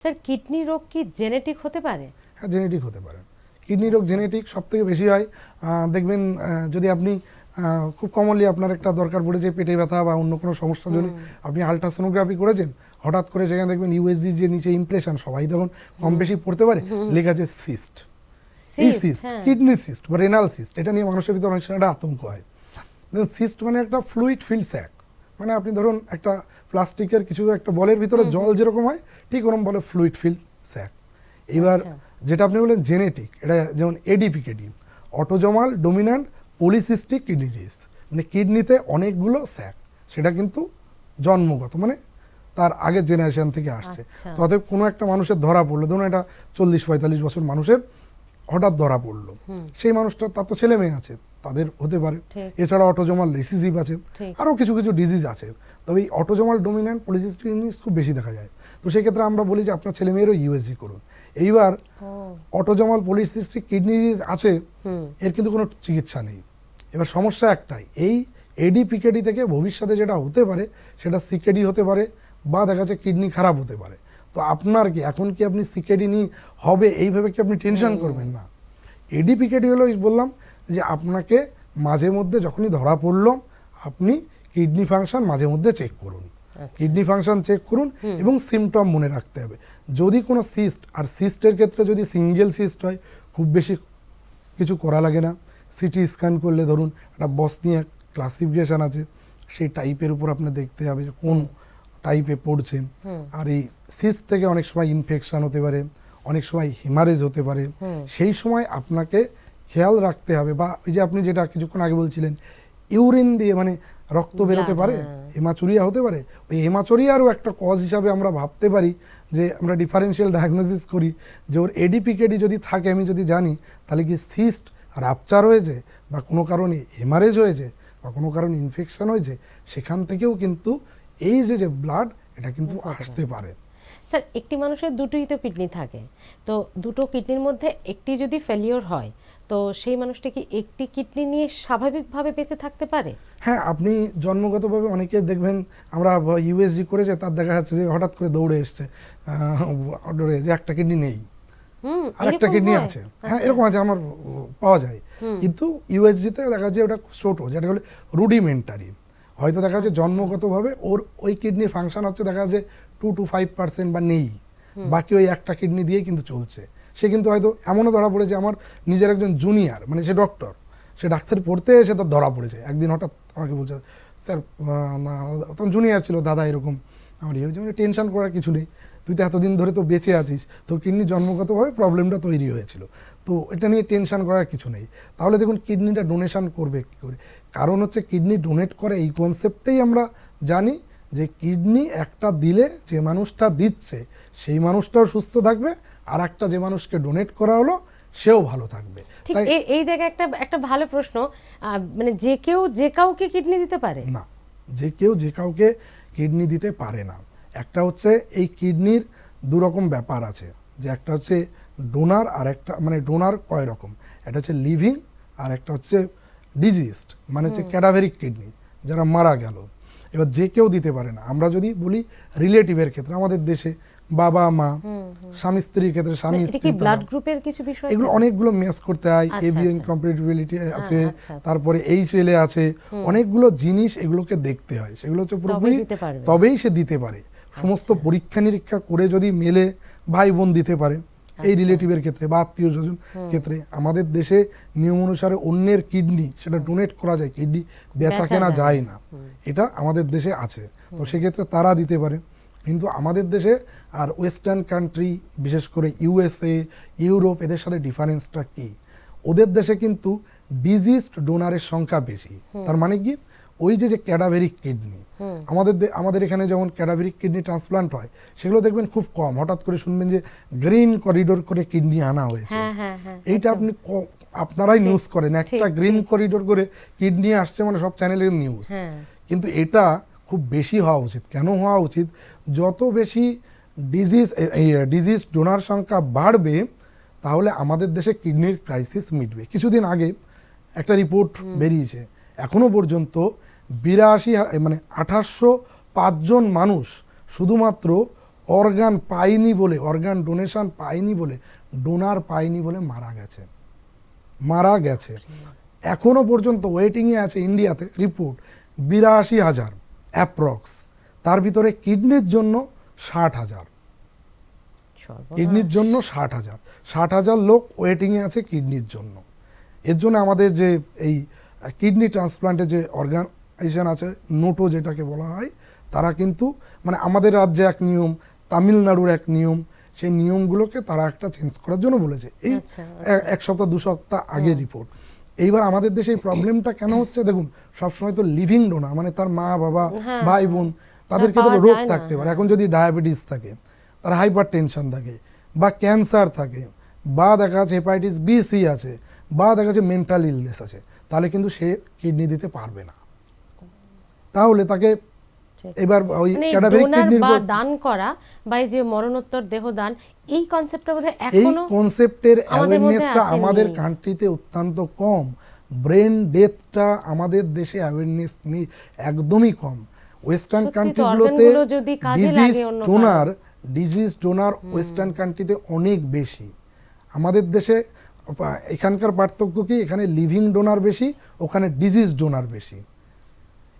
Sir kidney রোগ কি genetic হতে পারে? হ্যাঁ, জেনেটিক হতে পারে। কিডনি রোগ জেনেটিক সবথেকে বেশি হয়। দেখবেন যদি আপনি খুব কমনলি আপনার একটা দরকার পড়েছে পেটে ব্যথা বা অন্য কোনো সমস্যার জন্য আপনি আলট্রাসোনোগ্রাফি করেছেন, হঠাৎ করে সেখানে দেখবেন ইউএসজি যে নিচে ইমপ্রেশন সবাই তখন কম বেশি পড়তে পারে, লেখা আছে সিস্ট। এই সিস্ট কিডনি সিস্ট বা রেনাল সিস্ট, এটা নিয়ে মানুষের ভিতরে অনেক সময় একটা আতঙ্ক হয়। দেখুন, সিস্ট মানে একটা ফ্লুইড ফিল্ড স্যাক, মানে আপনি ধরুন একটা প্লাস্টিকের কিছু একটা বলের ভিতরে জল যেরকম হয় ঠিক ওরকম বলে ফ্লুইড ফিল্ড স্যাক। এবার যেটা আপনি বললেন জেনেটিক, এটা যেমন ADPKD, autosomal dominant polycystic kidney disease, মানে কিডনিতে অনেকগুলো স্যাক, সেটা কিন্তু জন্মগত, মানে তার আগের জেনারেশন থেকে আসছে। অতএব কোনো একটা মানুষের ধরা পড়লো, ধরুন এটা 40-45 বছর মানুষের হঠাৎ ধরা পড়লো, সেই মানুষটা তার তো ছেলে মেয়ে আছে, তাদের হতে পারে। এছাড়া অটোজমাল রিসিসিভ আছে, আরও কিছু কিছু ডিজিজ আছে। তবে এই অটোজমাল ডোমিন্যান্ট পলিসিস্টিক কিডনি ডিজিজ খুব বেশি দেখা যায়। তো সেক্ষেত্রে আমরা বলি যে আপনার ছেলে মেয়েরও ইউএসজি করুন। এইবার অটোজমাল পলিসিস্টিক কিডনি ডিজিজ আছে, এর কিন্তু কোনো চিকিৎসা নেই। এবার সমস্যা একটাই, এই এডিপিকেডি থেকে ভবিষ্যতে যেটা হতে পারে সেটা সিকেডি হতে পারে, বা দেখা যাচ্ছে কিডনি খারাপ হতে পারে। তো আপনার কি এখন কি আপনি সিকেডি নিয়ে হবে এইভাবে কি আপনি টেনশন করবেন না। এডিপিকেডি হলো বললাম যে আপনাকে মাঝে মধ্যে যখনই ধরা পড়লো আপনি কিডনি ফাংশন মাঝে মধ্যে চেক করুন, কিডনি ফাংশন চেক করুন এবং সিমটম মনে রাখতে হবে। যদি কোনো সিস্ট, আর সিস্টের ক্ষেত্রে যদি সিঙ্গেল সিস্ট হয় খুব বেশি কিছু করা লাগে না। সিটি স্ক্যান করলে ধরুন একটা বসনিয়া ক্লাসিফিকেশান আছে, সেই টাইপের উপর আপনার দেখতে হবে যে কোন টাইপে পড়ছে। আর এই সিস্ট থেকে অনেক সময় ইনফেকশন হতে পারে, অনেক সময় হিমারেজ হতে পারে, সেই সময় আপনাকে খেয়াল রাখতে হবে। বা ওই যে আপনি যেটা কিছুক্ষণ আগে বলছিলেন ইউরিন দিয়ে মানে রক্ত বেরোতে পারে, হেমাচুরিয়া হতে পারে, ওই হেমাচুরিয়ারও একটা কজ হিসাবে আমরা ভাবতে পারি যে আমরা ডিফারেন্সিয়াল ডায়াগনোসিস করি যে ওর এডিপিকেডি যদি থাকে, আমি যদি জানি তাহলে কি সিস্ট রাপচার হয়েছে বা কোনো কারণে হেমারেজ হয়েছে বা কোনো কারণে ইনফেকশন হয়েছে, সেখান থেকেও কিন্তু এই যে ব্লাড এটা কিন্তু আসতে পারে। স্যার একটি মানুষের দুটোই তো কিডনি থাকে, তো দুটো কিডনির মধ্যে একটি যদি ফেলিওর হয় তো সেই মানুষটা কি একটি কিডনি নিয়ে স্বাভাবিকভাবে বেঁচে থাকতে পারে? হ্যাঁ, আপনি জন্মগতভাবে অনেকে দেখবেন আমরা ইউএসজি করেছে, তার দেখা যাচ্ছে যে হঠাৎ করে দৌড়ে এসছে দৌড়ে যে একটা কিডনি নেই আর একটা কিডনি আছে। হ্যাঁ, এরকম আছে, আমার পাওয়া যায়। কিন্তু ইউএসজিতে দেখা যাচ্ছে ওটা ছোট, যেটা হলো রুডিমেন্টারি। হয়তো দেখা যাচ্ছে জন্মগতভাবে ওর ওই কিডনি ফাংশন হচ্ছে দেখা যাচ্ছে 2 to 5% বা নেই, বাকি ওই একটা কিডনি দিয়েই কিন্তু চলছে। সে কিন্তু হয়তো এমনও ধরা পড়েছে, আমার নিজের একজন জুনিয়র, মানে সে ডক্টর, সে ডাক্তারি পড়তে এসে তার ধরা পড়েছে। একদিন হঠাৎ আমাকে বলছে, স্যার তখন জুনিয়র ছিল, দাদা এরকম আমার ইয়ে হয়েছে। মানে টেনশন করার কিছু নেই, তুই তো এতদিন ধরে তো বেঁচে আছিস, তোর কিডনি জন্মগতভাবে প্রবলেমটা তৈরি হয়েছিল, তো এটা নিয়ে টেনশন করার কিছু নেই। তাহলে দেখুন কিডনিটা ডোনেশন করবে কী করে? কারণ হচ্ছে কিডনি ডোনেট করে এই কনসেপ্টেই আমরা জানি যে কিডনি একটা দিলে যে মানুষটা দিচ্ছে সেই মানুষটাও সুস্থ থাকবে, আর একটা যে মানুষকে ডোনেট করা হলো সেও ভালো থাকবে। ঠিক এই জায়গায় একটা ভালো প্রশ্ন, মানে যে কেউ যে কাউকে কিডনি দিতে পারে না, যে কেউ যে কাউকে কিডনি দিতে পারে না। একটা হচ্ছে এই কিডনির দুরকম ব্যাপার আছে, যে একটা হচ্ছে ডোনার আর একটা, মানে ডোনার কয় রকম, একটা হচ্ছে লিভিং আর একটা হচ্ছে ডিজিজড, মানে হচ্ছে ক্যাডাভেরিক কিডনি, যারা মারা গেল। এবার যে কেউ দিতে পারে না। আমরা যদি বলি রিলেটিভের ক্ষেত্রে, আমাদের দেশে বাবা মা, স্বামী স্ত্রীর ক্ষেত্রে স্বামী স্ত্রী, ব্লাড গ্রুপের কিছু বিষয় এগুলো অনেকগুলো ম্যাচ করতে হয়। এবি ইনকমপ্যাটিবিলিটি আছে, তারপরে এইচএলএ আছে, অনেকগুলো জিনিস এগুলোকে দেখতে হয়। সেগুলো হচ্ছে পুরোপুরি তবেই সে দিতে পারে। সমস্ত পরীক্ষা নিরীক্ষা করে যদি মেলে, ভাই বোন দিতে পারে এই রিলেটিভের ক্ষেত্রে বা আত্মীয় স্বজন ক্ষেত্রে। আমাদের দেশে নিয়ম অনুসারে অন্যের কিডনি সেটা ডোনেট করা যায়, কিডনি বেচা কেনা যায় না, এটা আমাদের দেশে আছে। তো সেক্ষেত্রে তারা দিতে পারে। কিন্তু আমাদের দেশে আর ওয়েস্টার্ন কান্ট্রি, বিশেষ করে ইউএসএ, ইউরোপ, এদের সাথে ডিফারেন্সটা কি? ওদের দেশে কিন্তু ডিজিজড ডোনারের সংখ্যা বেশি। তার মানে কি, ওই যে ক্যাডাভেরিক কিডনি, আমাদের এখানে যেমন ক্যাডাভেরিক কিডনি ট্রান্সপ্লান্ট হয়, সেগুলো দেখবেন খুব কম। হঠাৎ করে শুনবেন যে গ্রিন করিডোর করে কিডনি আনা হয়েছে, এইটা আপনি আপনারাই নিউজ করেন, একটা গ্রিন করিডোর করে কিডনি আসছে, মানে সব চ্যানেলের নিউজ। কিন্তু এটা খুব বেশি হওয়া উচিত। কেন হওয়া উচিত? যত বেশি ডিজিজ ডোনার সংখ্যা বাড়বে, তাহলে আমাদের দেশে কিডনির ক্রাইসিস মিটবে। কিছুদিন আগে একটা রিপোর্ট বেরিয়েছে, এখনো পর্যন্ত 28,005 জন মানুষ শুধুমাত্র অর্গান পায়নি বলে, অর্গান ডোনেশন পায়নি বলে, ডোনার পায়নি বলে মারা গেছে। এখনো পর্যন্ত ওয়েটিংয়ে আছে ইন্ডিয়াতে রিপোর্ট 82,000 অ্যাপ্রক্স, তার ভিতরে কিডনির জন্য 60,000, কিডনির জন্য 60,000 লোক ওয়েটিংয়ে আছে কিডনির জন্য। এর জন্য আমাদের যে এই কিডনি ট্রান্সপ্লান্টের যে অর্গানাইজেশন আছে, নোটো যেটাকে বলা হয়, তারা কিন্তু মানে আমাদের রাজ্যে এক নিয়ম, তামিলনাড়ুর এক নিয়ম, সেই নিয়মগুলোকে তারা একটা চেঞ্জ করার জন্য বলেছে। এই এক সপ্তাহ 2 সপ্তাহ আগে রিপোর্ট। এইবার আমাদের দেশে এই প্রবলেমটা কেন হচ্ছে দেখুন, সবসময় তো লিভিং ডোনার মানে তার মা বাবা ভাই বোন তাদেরকে তো রোগ থাকতে পারে। এখন যদি ডায়াবেটিস থাকে, তার হাইপার টেনশন থাকে, বা ক্যান্সার থাকে, বা দেখা যাচ্ছে হেপাটাইটিস বি সি আছে, বা দেখা যাচ্ছে মেন্টাল ইলনেস আছে, তাহলে কিন্তু সে কিডনি দিতে পারবে না। তাহলে তাকে এবার ওই ক্যাডাভারিক কিডনির বা দান করা বা এই যে মরণোত্তর দেহ দান, এই কনসেপ্টটা বোধহয় এই এখনো কনসেপ্টের আমাদের মধ্যে অ্যাওয়ারনেসটা আসেনি। আমাদের কান্ট্রিতে অত্যন্ত কম। ব্রেন ডেথটা আমাদের দেশে অ্যাওয়ারনেস নেই, একদমই কম। ওয়েস্টার্ন সত্যি তো, কান্ট্রিগুলোতে অর্গানগুলো যদি কাজে লাগে অন্য ডিজিজ ডোনার ওয়েস্টার্ন কান্ট্রিতে অনেক বেশি। আমাদের দেশে এখানকার পার্থক্য কি, এখানে লিভিং ডোনার বেশি, ওখানে ডিজিজ ডোনার বেশি।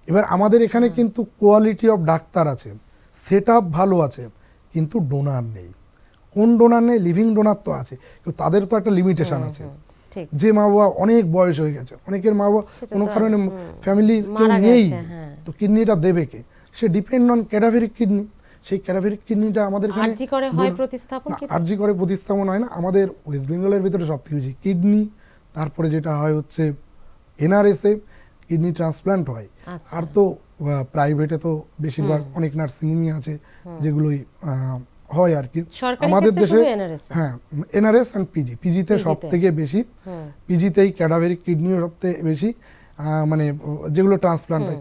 এবার আমাদের এখানে কিন্তু কোয়ালিটি অফ ডাক্তার আছে, সেট আপ ভালো আছে, কিন্তু ডোনার নেই। কোন ডোনার নেই? লিভিং ডোনার তো আছে, কিন্তু তাদের তো একটা লিমিটেশন আছে। ঠিক যে মা বাবা অনেক বয়স হয়ে গেছে, অনেকের মা বাবা সেটা কোনো তো কারণে ফ্যামিলি কেউ মারা নেই, গেছে, হ্যাঁ। তো কিডনিটা দেবে কে? সে ডিপেন্ড অন ক্যাডাভারিক কিডনি। সেই ক্যাডাভারিক কিডনিটা আমাদের এখানে আরজি করে হয় প্রতিস্থাপন কি? আরজি করে প্রতিস্থাপন হয় না। আমাদের ওয়েস্ট বেঙ্গলের ভিতরে সবথেকে বেশি কিডনি, তারপরে যেটা হয় হচ্ছে এনআরএসএ কিডনি ট্রান্সপ্লান্ট হয়। আচ্ছা। আর তো প্রাইভেটে তো বেশিরভাগ অনেক নার্সিংহোমই আছে যেগুলোই হয় আর কি। সরকারি আমাদের ক্ষেত্রে দেশে শুধু NRS -এ? হ্যাঁ, এনআরএস অ্যান্ড পিজিতে সব থেকে বেশি। পিজিতেই ক্যাডাভারিক কিডনিও সবথেকে বেশি, মানে যেগুলো ট্রান্সপ্লান্ট হয়।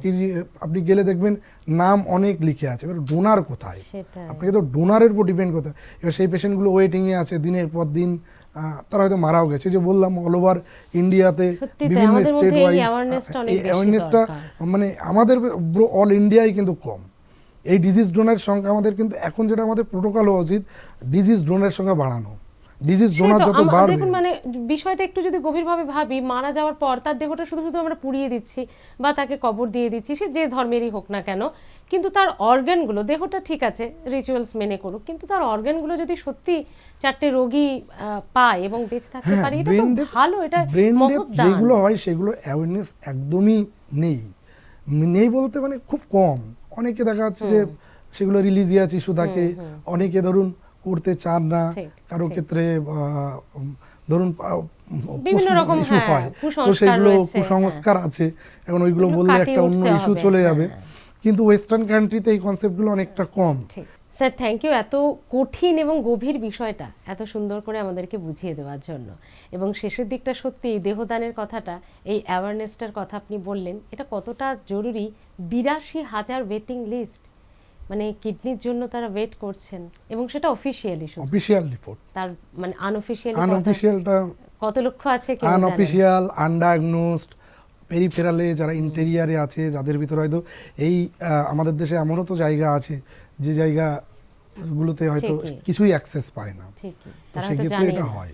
আপনি গেলে দেখবেন নাম অনেক লিখে আছে, এবার ডোনার কোথায়? সেটাই। আপনাকে তো ডোনারের উপর ডিপেন্ড করতে হয়। এবার সেই পেশেন্টগুলো ওয়েটিংয়ে আছে দিনের পর দিন, তারা হয়তো মারাও গেছে। যে বললাম অল ওভার ইন্ডিয়াতে সত্যি তাই, বিভিন্ন আমাদের স্টেট মধ্যে এই ওয়াইজ awareness-টা অনেক এই বেশি অ্যাওয়ারনেসটা দরকার। মানে আমাদের অল ইন্ডিয়ায় কিন্তু কম। এই ডিজিজ ডোনারের সংখ্যা আমাদের কিন্তু এখন যেটা আমাদের প্রোটোকল হওয়া উচিত, ডিজিজ ডোনারের সংখ্যা বাড়ানো। ডিজিজ সেই ডোনার তো, যত বাড়বে, দেখুন মানে বিষয়টা একটু যদি গভীরভাবে ভাবি, মারা যাওয়ার পর তার দেহটা শুধু শুধু আমরা পুড়িয়ে দিচ্ছি বা তাকে কবর দিয়ে দিচ্ছি, সে যে ধর্মেরই হোক না কেন, কিন্তু তার অর্গানগুলো, দেহটা ঠিক আছে রিচুয়ালস মেনে করুক, কিন্তু তার অর্গানগুলো যদি সত্যি 4টে রোগী পায় এবং বেঁচে থাকতে পারে, এটা তো ভালো, এটা ব্রেন ডেথ মহৎ দান। যেগুলো হয় সেগুলো অ্যাওয়ারনেস একদমই নেই। নেই বলতে মানে খুব কম। অনেকে দেখা যাচ্ছে যে সেগুলো রিলিজিয়াস ইস্যু থাকে, অনেকে ধরুন করতে চান না, ঠিক, কারো ক্ষেত্রে ধরুন বিভিন্ন রকম, ইস্যু হ্যাঁ, হয়, তো কুসংস্কার সেগুলো রয়েছে, কুসংস্কার আছে। এখন ওইগুলো এগুলো বললে কাটিয়ে একটা অন্য উঠতে ইস্যু হবে, চলে হ্যাঁ, যাবে। কিন্তু ওয়েস্টার্ন কান্ট্রিতে এই কনসেপ্টগুলো অনেকটা কম। ঠিক। স্যার, থ্যাংক ইউ এত কঠিন এবং গভীর বিষয়টা এত সুন্দর করে আমাদেরকে বুঝিয়ে দেওয়ার জন্য। এবং শেষের দিকটা সত্যি দেহদানের কথাটা, এই অ্যাওয়ারনেসটার কথা আপনি বললেন, এটা কতটা জরুরি। 82,000 ওয়েটিং লিস্ট, মানে কিডনির জন্য তারা ওয়েট করছেন, এবং সেটা অফিসিয়ালি, শুধু অফিসিয়াল রিপোর্ট। তার মানে আনঅফিসিয়ালটা কত লক্ষ আছে কেউ জানে না। আনঅফিসিয়াল, আনডায়াগনোসড, পেরিফেরালে যারা ইন্টেরিয়ারে আছে, যাদের ভিতরে হয়তো এই আমাদের দেশে এমনও তো জায়গা আছে যে জায়গাগুলোতে হয়তো ঠিকই। কিছুই অ্যাক্সেস পায় না, ঠিকই, তো তারা হয়তো সেক্ষেত্রে জানেই এটা না। হয়।